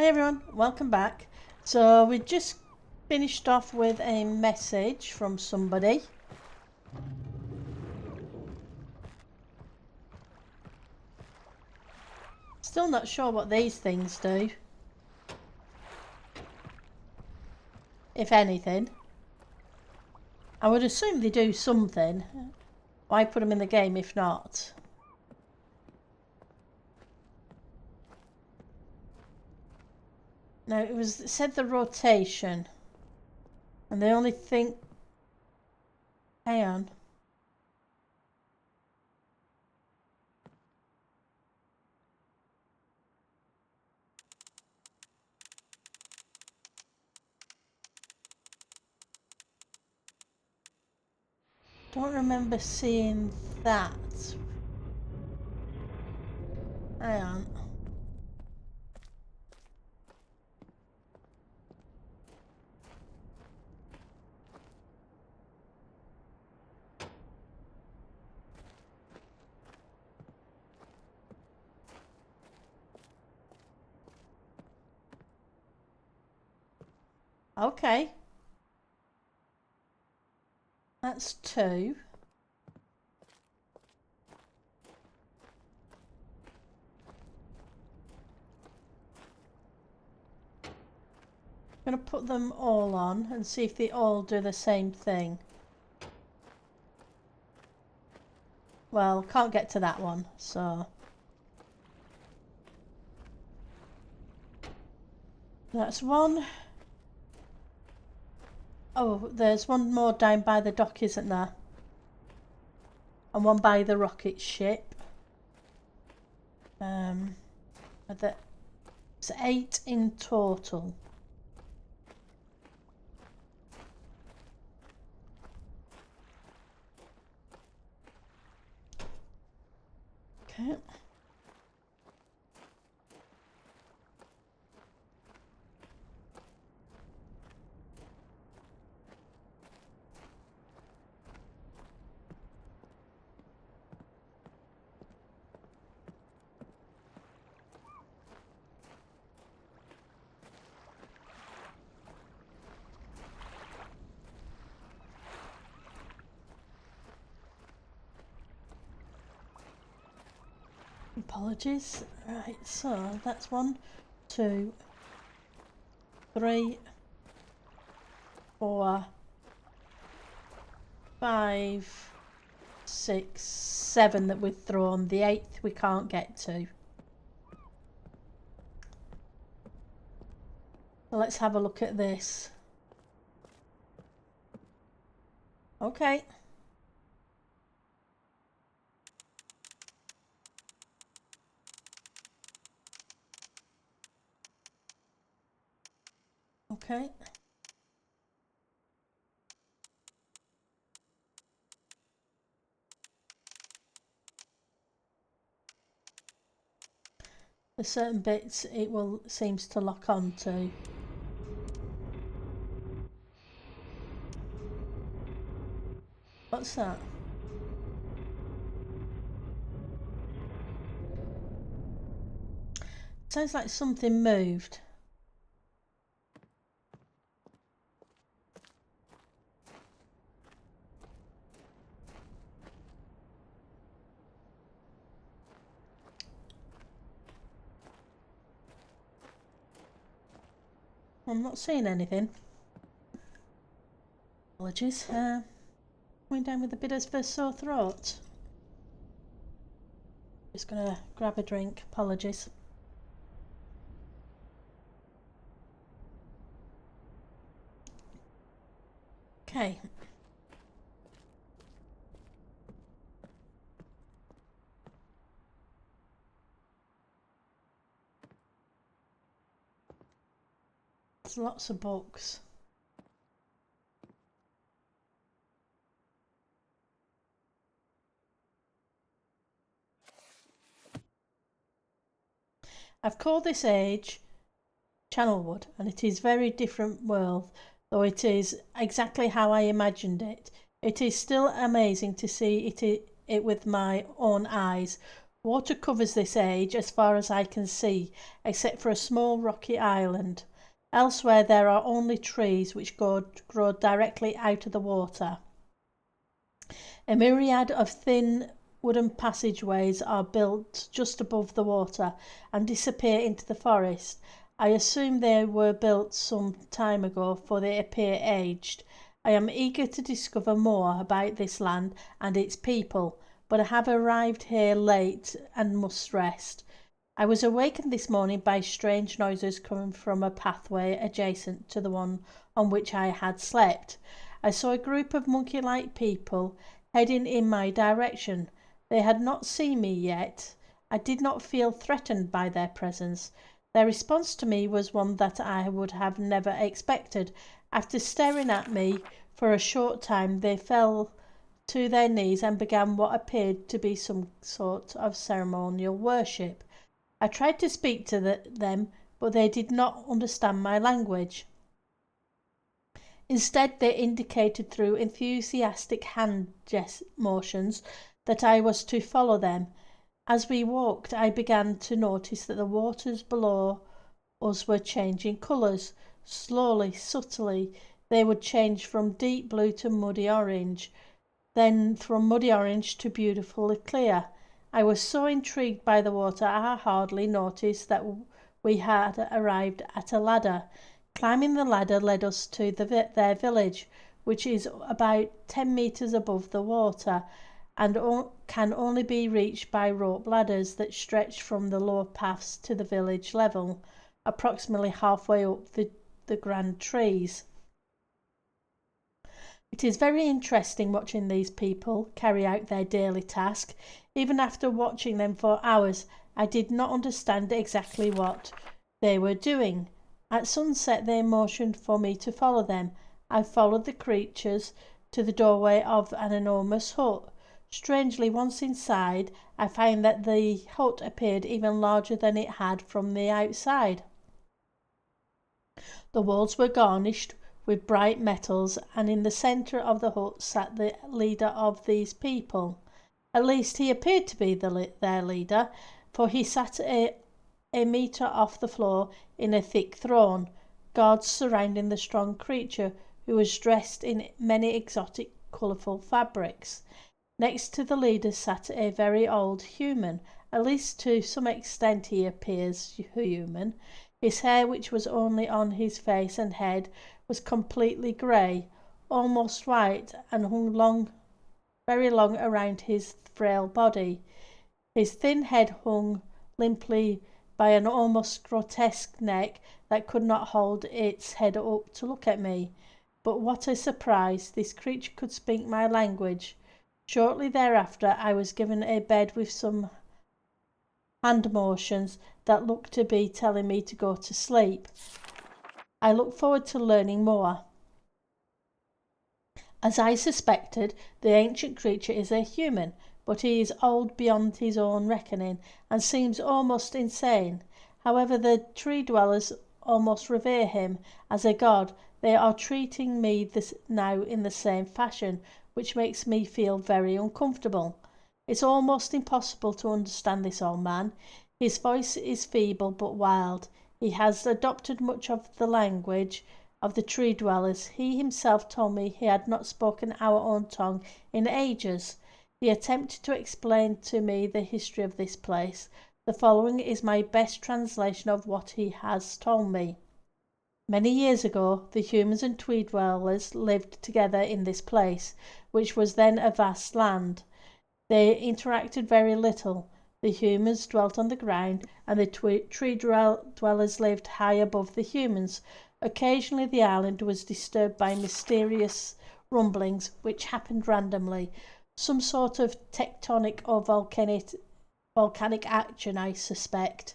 Hi everyone, welcome back. So we just finished off with a message from somebody. Still not sure what these things do, if anything. I would assume they do something. Why put them in the game if not? No, it said the rotation. And the only thing... Hang on. Don't remember seeing that. Hang on. Okay. That's two. I'm going to put them all on and see if they all do the same thing. Well, can't get to that one, so... That's one. Oh, there's one more down by the dock, isn't there? And one by the rocket ship. It's 8 in total. Okay. Apologies. Right, so that's 1, 2, 3, 4, 5, 6, 7 that we've thrown. The 8th we can't get to. So let's have a look at this. Okay. Okay. There's certain bits it seems to lock on to. What's that? Sounds like something moved. I'm not seeing anything. Apologies. Going down with a bit of a sore throat. Just gonna grab a drink. Apologies. Okay. There's lots of books. I've called this age Channelwood, and it is very different world, though it is exactly how I imagined it. It is still amazing to see it with my own eyes. Water covers this age as far as I can see, except for a small rocky island. Elsewhere there are only trees which grow directly out of the water. A myriad of thin wooden passageways are built just above the water and disappear into the forest. I assume they were built some time ago, for they appear aged. I am eager to discover more about this land and its people, but I have arrived here late and must rest. I was awakened this morning by strange noises coming from a pathway adjacent to the one on which I had slept. I saw a group of monkey-like people heading in my direction. They had not seen me yet. I did not feel threatened by their presence. Their response to me was one that I would have never expected. After staring at me for a short time, they fell to their knees and began what appeared to be some sort of ceremonial worship. I tried to speak to them, but they did not understand my language. Instead, they indicated through enthusiastic hand motions that I was to follow them. As we walked, I began to notice that the waters below us were changing colours. Slowly, subtly, they would change from deep blue to muddy orange, then from muddy orange to beautifully clear. I was so intrigued by the water I hardly noticed that we had arrived at a ladder. Climbing the ladder led us to their village, which is about 10 metres above the water and can only be reached by rope ladders that stretch from the lower paths to the village level, approximately halfway up the grand trees. It is very interesting watching these people carry out their daily task. Even after watching them for hours, I did not understand exactly what they were doing. At sunset, they motioned for me to follow them. I followed the creatures to the doorway of an enormous hut. Strangely, once inside, I found that the hut appeared even larger than it had from the outside. The walls were garnished with bright metals, and in the centre of the hut sat the leader of these people. At least he appeared to be their leader, for he sat a metre off the floor in a thick throne, guards surrounding the strong creature, who was dressed in many exotic colourful fabrics. Next to the leader sat a very old human. At least to some extent he appears human. His hair, which was only on his face and head, was completely grey, almost white, and hung very long around his frail body. His thin head hung limply by an almost grotesque neck that could not hold its head up to look at me. But what a surprise! This creature could speak my language. Shortly thereafter I was given a bed with some hand motions that looked to be telling me to go to sleep. I look forward to learning more. As I suspected, the ancient creature is a human, but he is old beyond his own reckoning and seems almost insane. However, the tree dwellers almost revere him as a god. They are treating me now in the same fashion, which makes me feel very uncomfortable. It's almost impossible to understand this old man. His voice is feeble but wild. He has adopted much of the language of the tree dwellers. He himself told me he had not spoken our own tongue in ages. He attempted to explain to me the history of this place. The following is my best translation of what he has told me. Many years ago, the humans and tree dwellers lived together in this place, which was then a vast land. They interacted very little. The humans dwelt on the ground, and the tree dwellers lived high above the humans. Occasionally the island was disturbed by mysterious rumblings which happened randomly, some sort of tectonic or volcanic action, I suspect.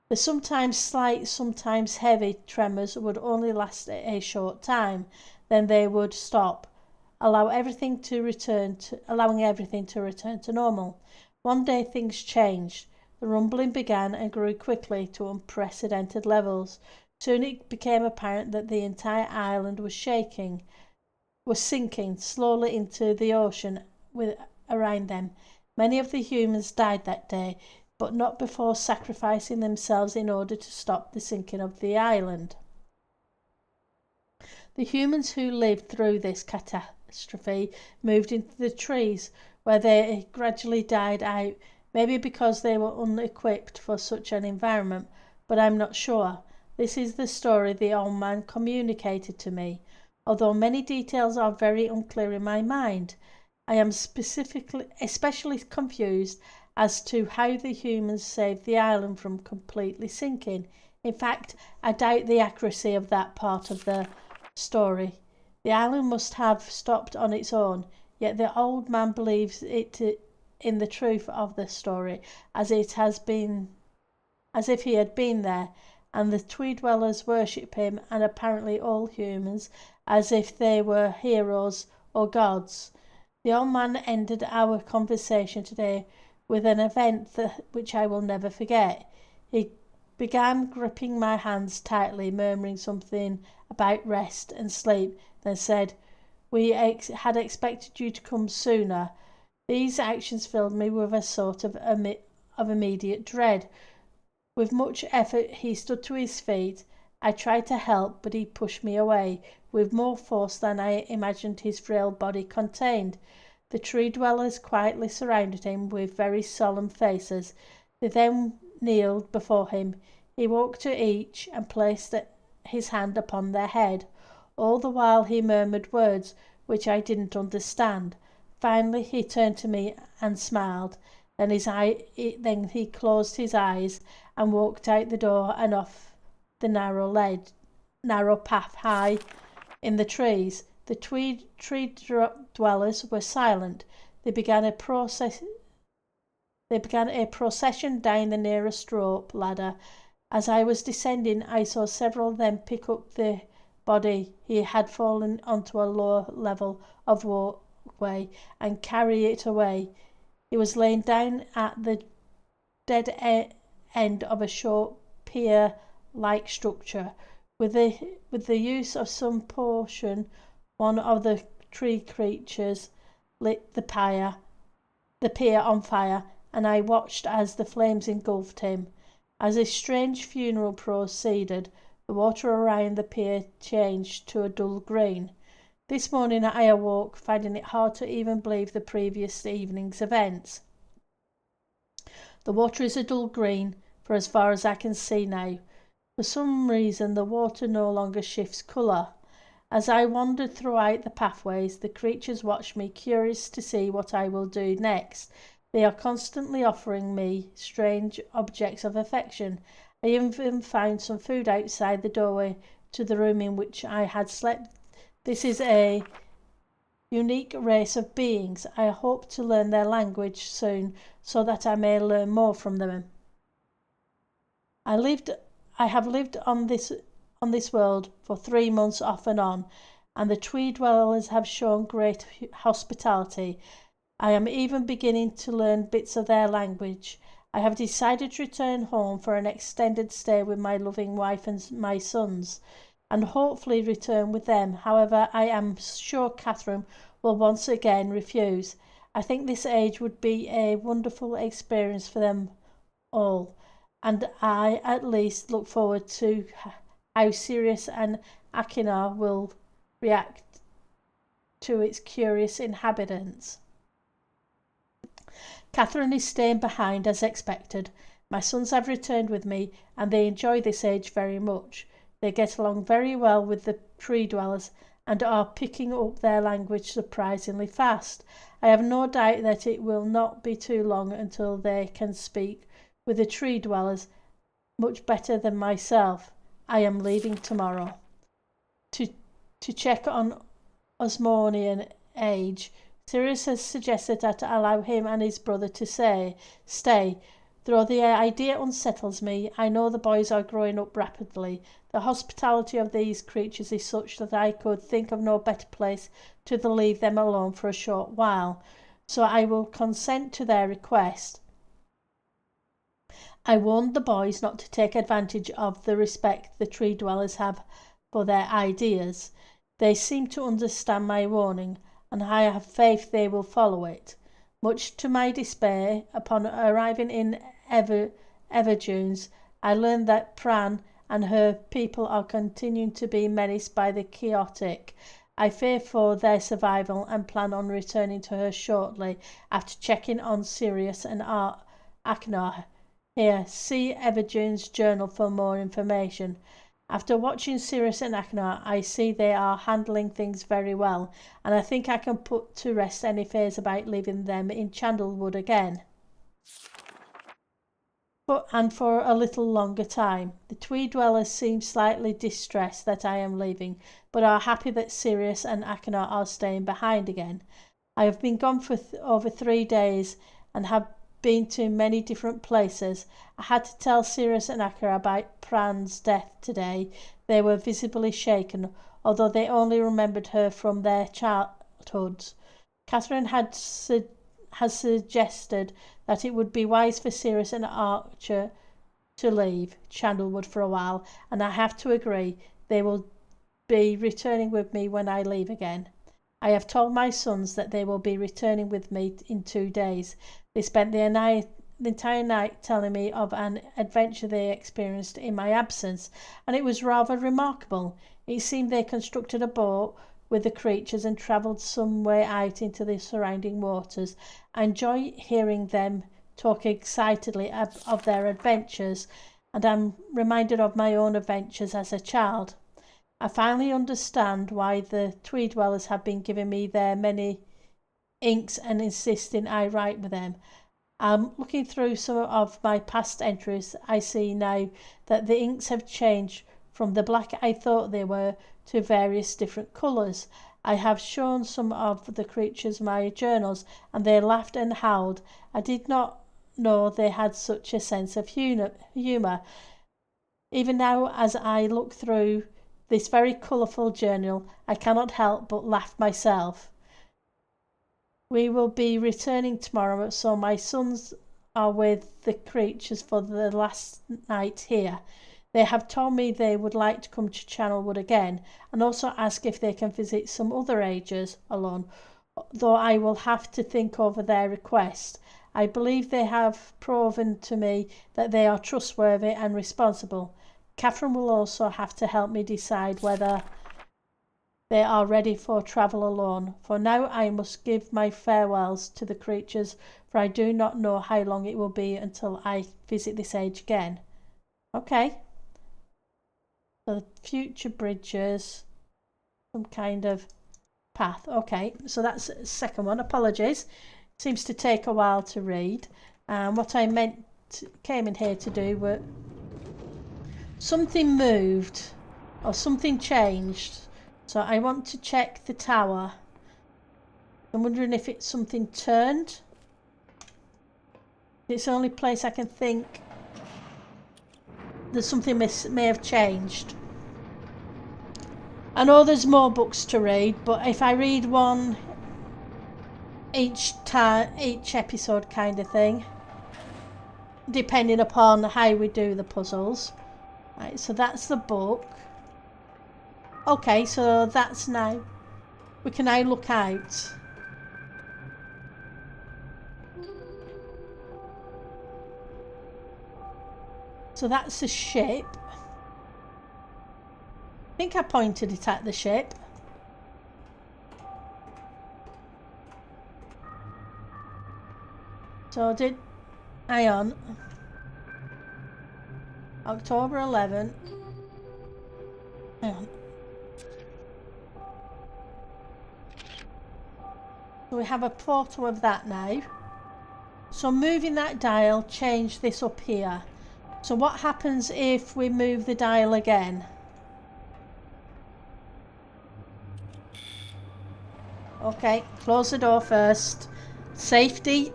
The sometimes slight, sometimes heavy tremors would only last a short time, then they would stop, allowing everything to return to normal. One day things changed. The rumbling began and grew quickly to unprecedented levels. Soon it became apparent that the entire island was sinking slowly into the ocean around them. Many of the humans died that day, but not before sacrificing themselves in order to stop the sinking of the island. The humans who lived through this catastrophe moved into the trees, where they gradually died out, maybe because they were unequipped for such an environment, but I'm not sure. This is the story the old man communicated to me, although many details are very unclear in my mind. I am especially confused as to how the humans saved the island from completely sinking. In fact, I doubt the accuracy of that part of the story. The island must have stopped on its own, yet the old man believes in the truth of the story, as if he had been there, and the tree dwellers worship him, and apparently all humans, as if they were heroes or gods. The old man ended our conversation today with an event which I will never forget. He began gripping my hands tightly, murmuring something about rest and sleep, then said, "We had expected you to come sooner." These actions filled me with a sort of immediate dread. With much effort he stood to his feet. I tried to help, but he pushed me away with more force than I imagined his frail body contained. The tree dwellers quietly surrounded him with very solemn faces. They then kneeled before him. He walked to each and placed his hand upon their head. All the while he murmured words which I didn't understand. Finally he turned to me and smiled. Then he closed his eyes and walked out the door and off the narrow path high in the trees. The tree dwellers were silent. They began a procession down the nearest rope ladder. As I was descending, I saw several of them pick up the body. He had fallen onto a lower level of walkway and carry it away. He was laid down at the dead end of a short pier-like structure. With the use of some portion, one of the tree creatures lit the pier on fire, and I watched as the flames engulfed him. As this strange funeral proceeded, the water around the pier changed to a dull green. This morning I awoke, finding it hard to even believe the previous evening's events. The water is a dull green, for as far as I can see now. For some reason the water no longer shifts colour. As I wandered throughout the pathways, the creatures watched me, curious to see what I will do next. They are constantly offering me strange objects of affection. I even found some food outside the doorway to the room in which I had slept. This is a unique race of beings. I hope to learn their language soon, so that I may learn more from them. I have lived on this world for 3 months off and on, and the tree dwellers have shown great hospitality. I am even beginning to learn bits of their language. I have decided to return home for an extended stay with my loving wife and my sons, and hopefully return with them. However, I am sure Catherine will once again refuse. I think this age would be a wonderful experience for them all, and I at least look forward to how Sirius and Aquinar will react to its curious inhabitants. Catherine is staying behind as expected. My sons have returned with me, and they enjoy this age very much. They get along very well with the tree dwellers and are picking up their language surprisingly fast. I have no doubt that it will not be too long until they can speak with the tree dwellers much better than myself. I am leaving tomorrow. To check on Osmonian age, Sirius has suggested that I allow him and his brother to stay. Though the idea unsettles me, I know the boys are growing up rapidly. The hospitality of these creatures is such that I could think of no better place to leave them alone for a short while, so I will consent to their request. I warned the boys not to take advantage of the respect the tree dwellers have for their ideas. They seem to understand my warning, and I have faith they will follow it. Much to my despair, upon arriving in Everdunes, I learned that Pran and her people are continuing to be menaced by the chaotic. I fear for their survival and plan on returning to her shortly after checking on Sirius and Aknar. Here, see Everdunes' journal for more information. After watching Sirius and Aknar, I see they are handling things very well, and I think I can put to rest any fears about leaving them in Chandlewood again. And for a little longer time. The Tweed dwellers seem slightly distressed that I am leaving, but are happy that Sirius and Aknar are staying behind again. I have been gone for over 3 days and have been to many different places. I had to tell Sirius and Akira about Pran's death today. They were visibly shaken, although they only remembered her from their childhoods. Catherine has suggested that it would be wise for Sirius and Archer to leave Chandlewood for a while, and I have to agree. They will be returning with me when I leave again. I have told my sons that they will be returning with me in 2 days. They spent the entire night telling me of an adventure they experienced in my absence, and it was rather remarkable. It seemed they constructed a boat with the creatures and travelled some way out into the surrounding waters. I enjoy hearing them talk excitedly of their adventures, and I'm reminded of my own adventures as a child. I finally understand why the Tweed dwellers have been giving me their many inks and insisting I write with them. Looking through some of my past entries, I see now that the inks have changed from the black I thought they were to various different colours. I have shown some of the creatures my journals, and they laughed and howled. I did not know they had such a sense of humour. Even now, as I look through this very colourful journal, I cannot help but laugh myself. We will be returning tomorrow, so my sons are with the creatures for the last night here. They have told me they would like to come to Channelwood again, and also ask if they can visit some other ages alone, though I will have to think over their request. I believe they have proven to me that they are trustworthy and responsible. Catherine will also have to help me decide whether they are ready for travel alone. For now I must give my farewells to the creatures, for I do not know how long it will be until I visit this age again. Okay. So the future bridges, some kind of path. Okay, so that's the second one. Apologies. Seems to take a while to read. And what I came in here to do were something moved or something changed. So I want to check the tower. I'm wondering if it's something turned. It's the only place I can think that something may have changed. I know there's more books to read, but if I read one each episode kind of thing, depending upon how we do the puzzles. Right, so that's the book. Okay, so that's now. We can now look out. So that's the ship. I think I pointed it at the ship. So hang on. October 11. Hang on. So we have a photo of that now. So moving that dial, change this up here. So what happens if we move the dial again? Okay, close the door first. Safety.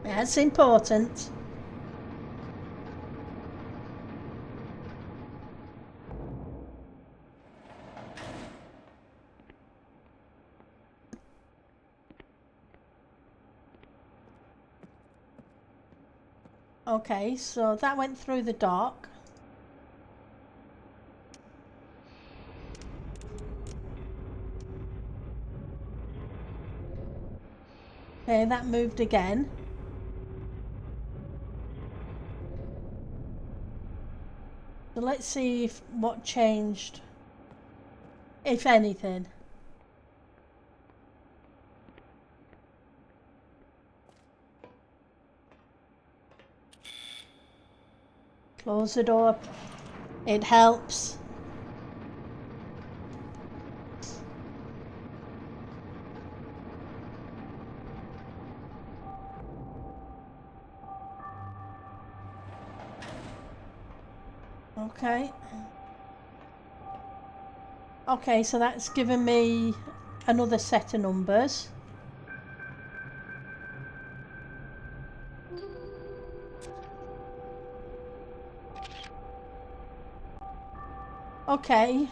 That's important. Okay, so that went through the dock. Okay, that moved again. So let's see if what changed, if anything. Close the door. It helps. Okay. Okay, so that's given me another set of numbers. Okay.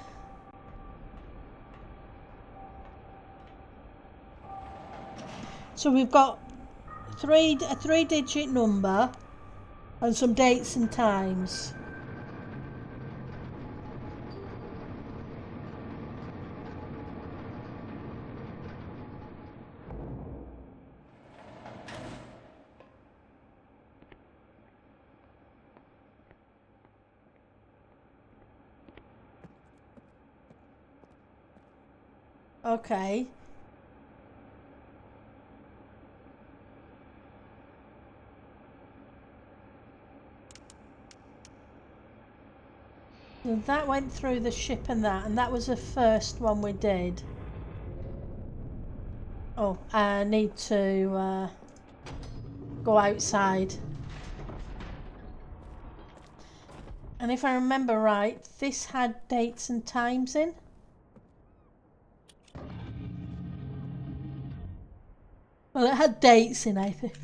So we've got a three-digit number and some dates and times. Okay. So that went through the ship and that was the first one we did. Oh, I need to go outside. And if I remember right, this had dates and times in. Well, it had dates in, I think.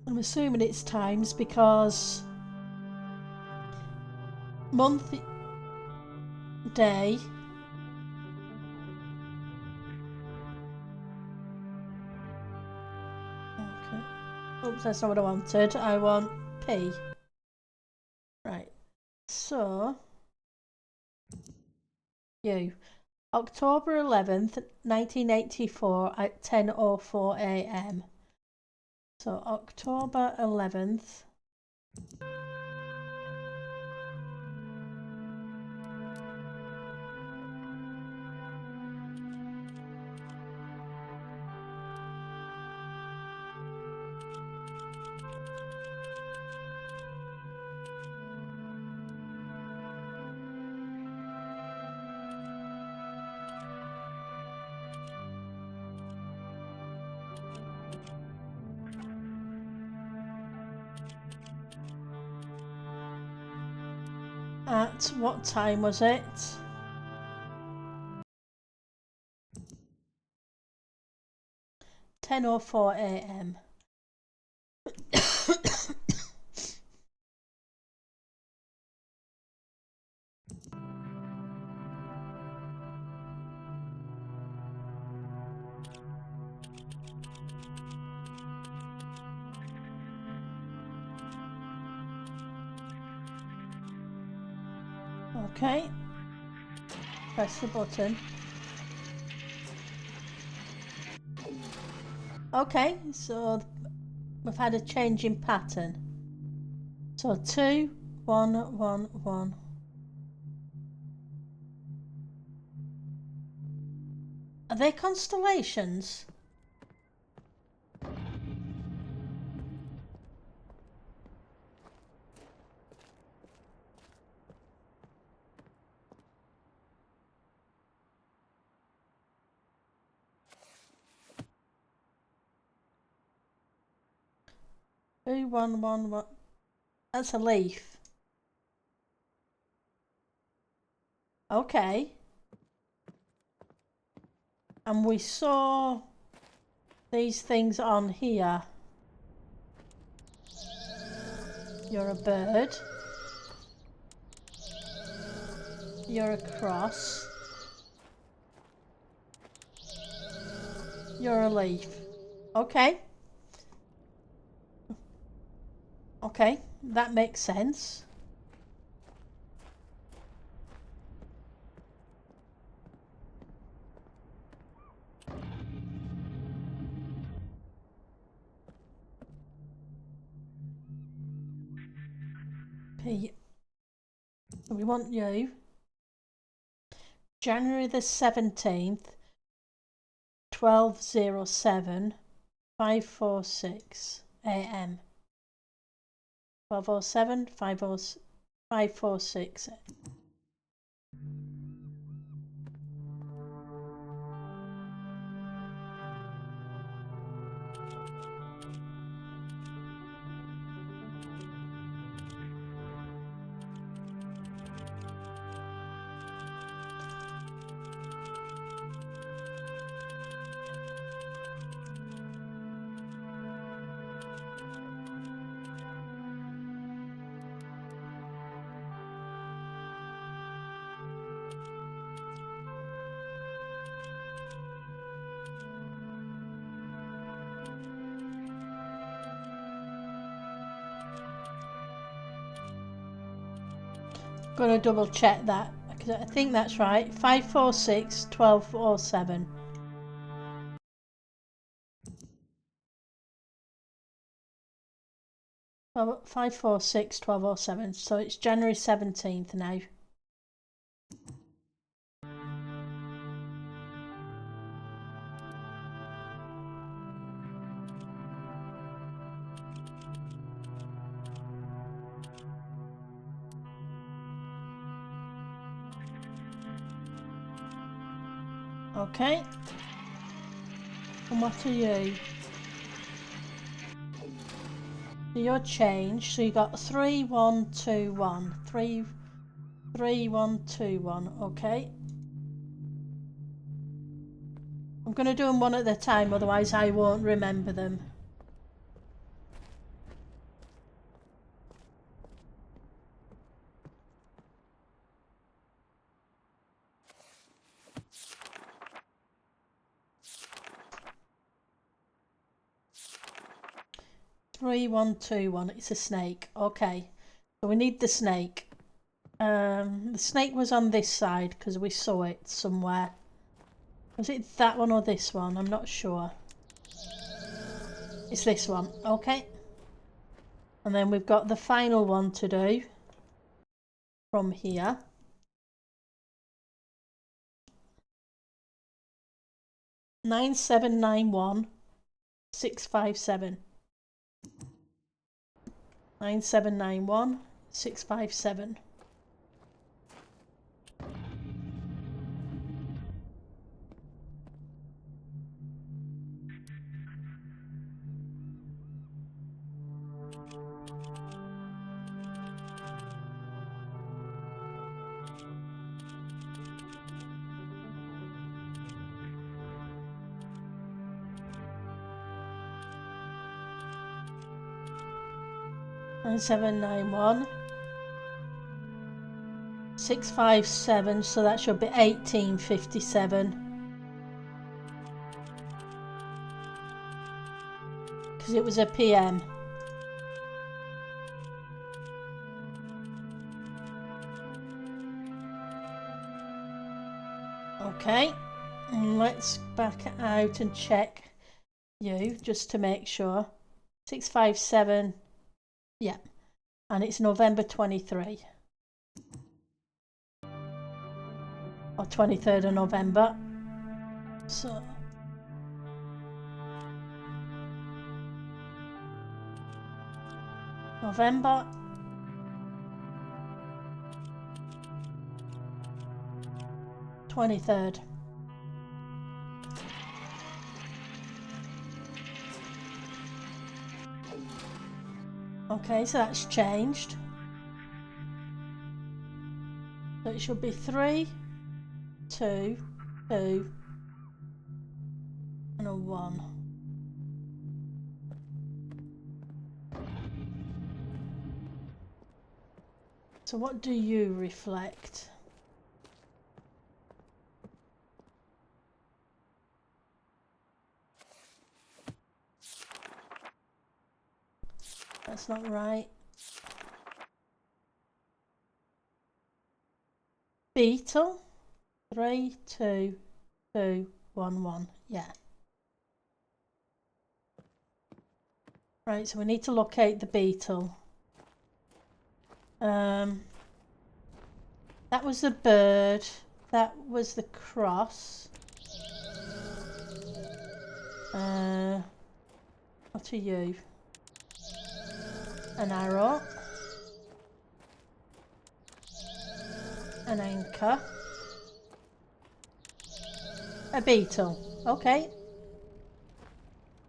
I'm assuming it's times because month, day. Okay. Oops, that's not what I wanted. I want P. Right. So, you. October 11th, 1984 at 10:04 a.m. So, October 11th. At what time was it? (10:04 a.m.) Okay. Press the button. Okay, so we've had a change in pattern. So 2, 1, 1, 1. Are they constellations? Two, one, one, one. That's a leaf. Okay. And we saw these things on here. You're a bird. You're a cross. You're a leaf. Okay. Okay, that makes sense. P. So we want you. January the 17th, 12:07, 5:46 a.m. 12:07, 5:46. Gonna double check that because I think that's right. 5:46, 12:07. 5:46, 12:07. So it's January 17th now. Okay. And what are you? So you're changed. So you got 3121. 33121. Okay. I'm going to do them one at a time, otherwise I won't remember them. Three, 1, 2, 1. It's a snake. Okay. So we need the snake. The snake was on this side because we saw it somewhere. Was it that one or this one? I'm not sure. It's this one. Okay. And then we've got the final one to do from here. 9791 657. 9791 657. And 791 657, so that should be 1857 because it was a PM. Okay, and let's back out and check you just to make sure. 657, yeah, and it's November 23 or 23rd of November. So November 23rd. Okay, so that's changed. So it should be 3, 2, 2, and a 1. So what do you reflect? That's not right. Beetle. 3, 2, 2, 1, 1. Yeah. Right, so we need to locate the beetle. That was the bird. That was the cross. What are you? An arrow. An anchor. A beetle. Okay.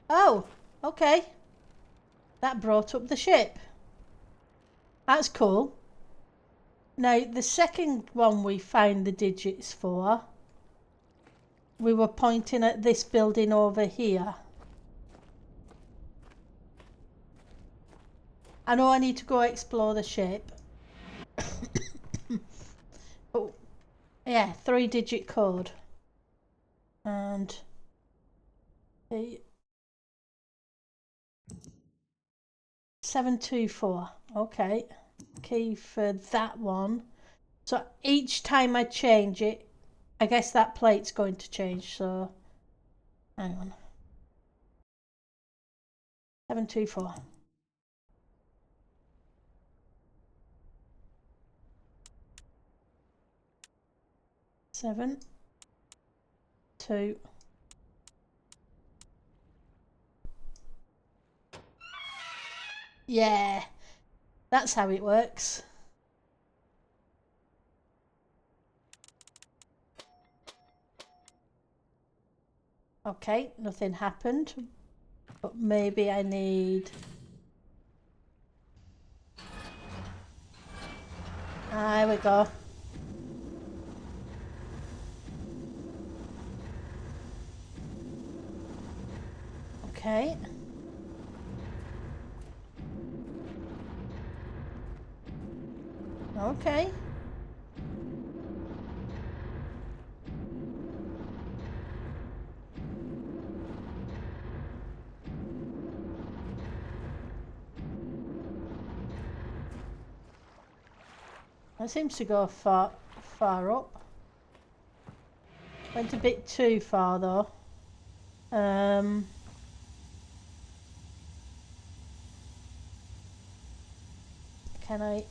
Oh, okay. That brought up the ship. That's cool. Now, the second one we found the digits for, we were pointing at this building over here. I know I need to go explore the ship. But, yeah, 3-digit code. And the 724. Okay. Key for that one. So each time I change it, I guess that plate's going to change. So hang on. 724. 7 2. Yeah, that's how it works. Okay, nothing happened, but maybe I need... There we go. Okay. Okay. That seems to go far up. Went a bit too far though. Can I...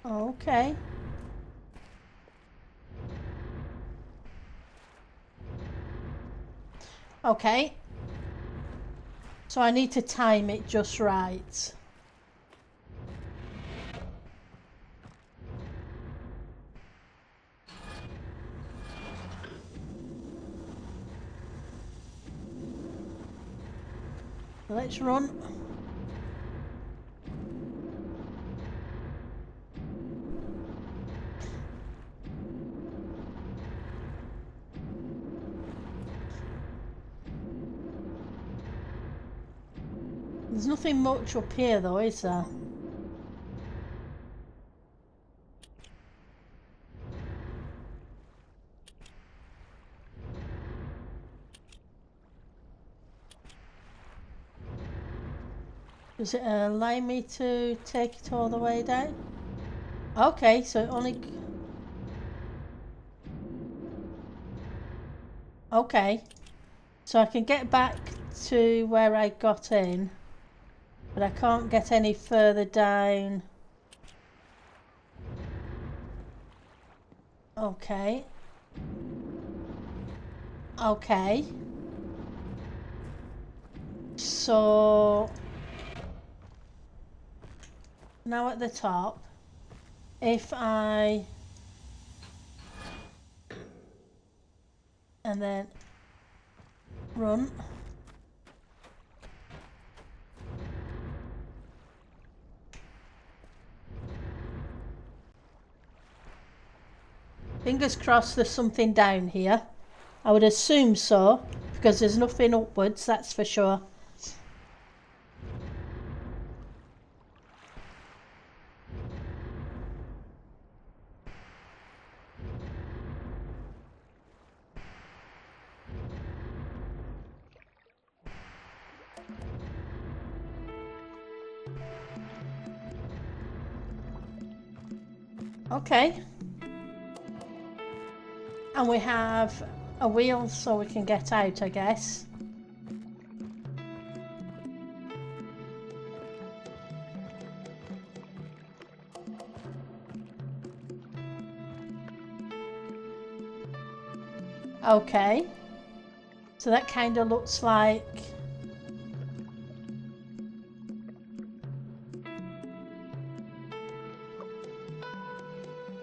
Okay. Okay. So I need to time it just right. Let's run. There's nothing much up here though, is there? Does it allow me to take it all the way down? Okay, so it only... Okay. So I can get back to where I got in, but I can't get any further down. Okay. Okay. So now at the top, if I... and then run. Fingers crossed there's something down here. I would assume so, because there's nothing upwards, that's for sure. Okay. And we have a wheel so we can get out, I guess. Okay. So that kind of looks like...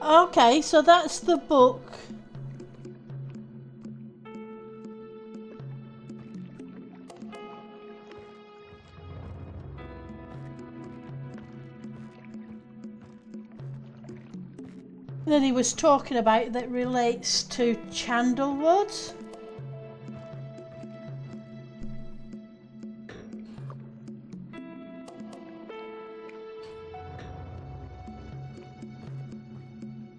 Okay, so that's the book. That he was talking about that relates to Chandlewood.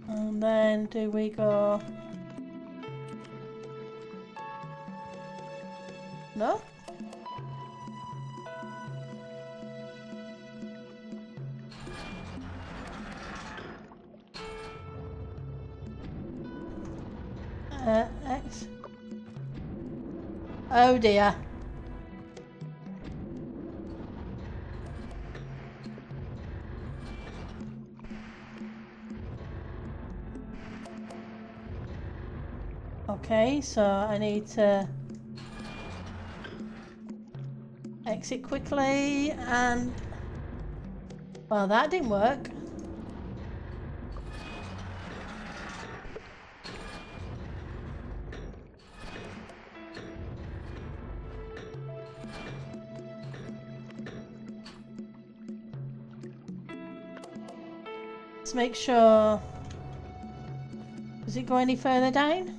And then do we go... No? X. Oh dear. Okay, so I need to exit quickly and... Well, that didn't work. Let's make sure... Does it go any further down?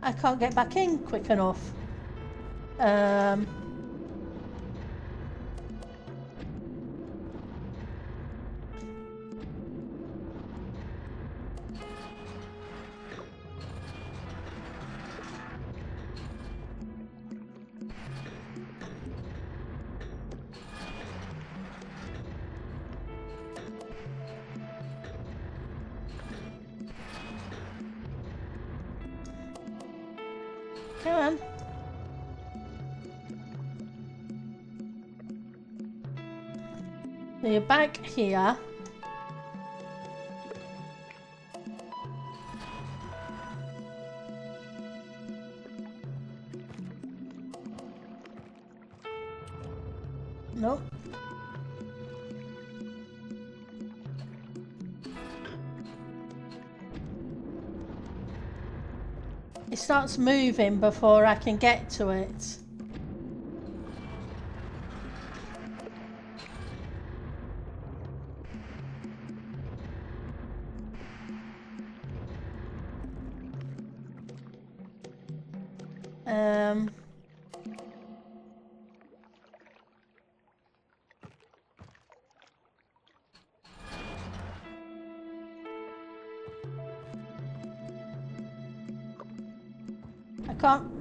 I can't get back in quick enough. Come on. So you're back here. Nope. It starts moving before I can get to it. I can't...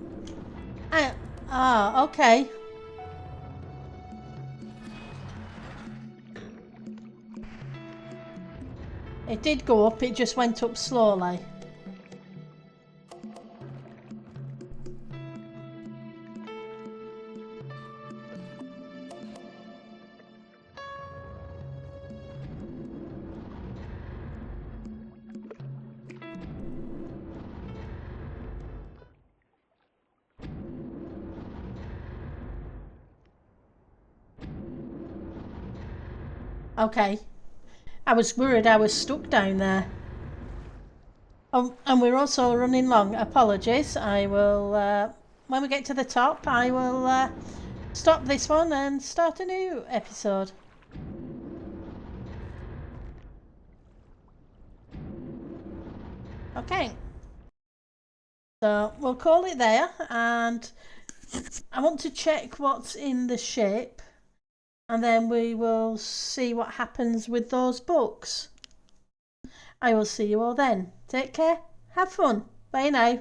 okay. It did go up, it just went up slowly. Okay. I was worried I was stuck down there. Oh, and we're also running long. Apologies. I will, when we get to the top, I will stop this one and start a new episode. Okay. So we'll call it there, and I want to check what's in the ship. and then we will see what happens with those books. I will see you all then. Take care. Have fun. Bye now.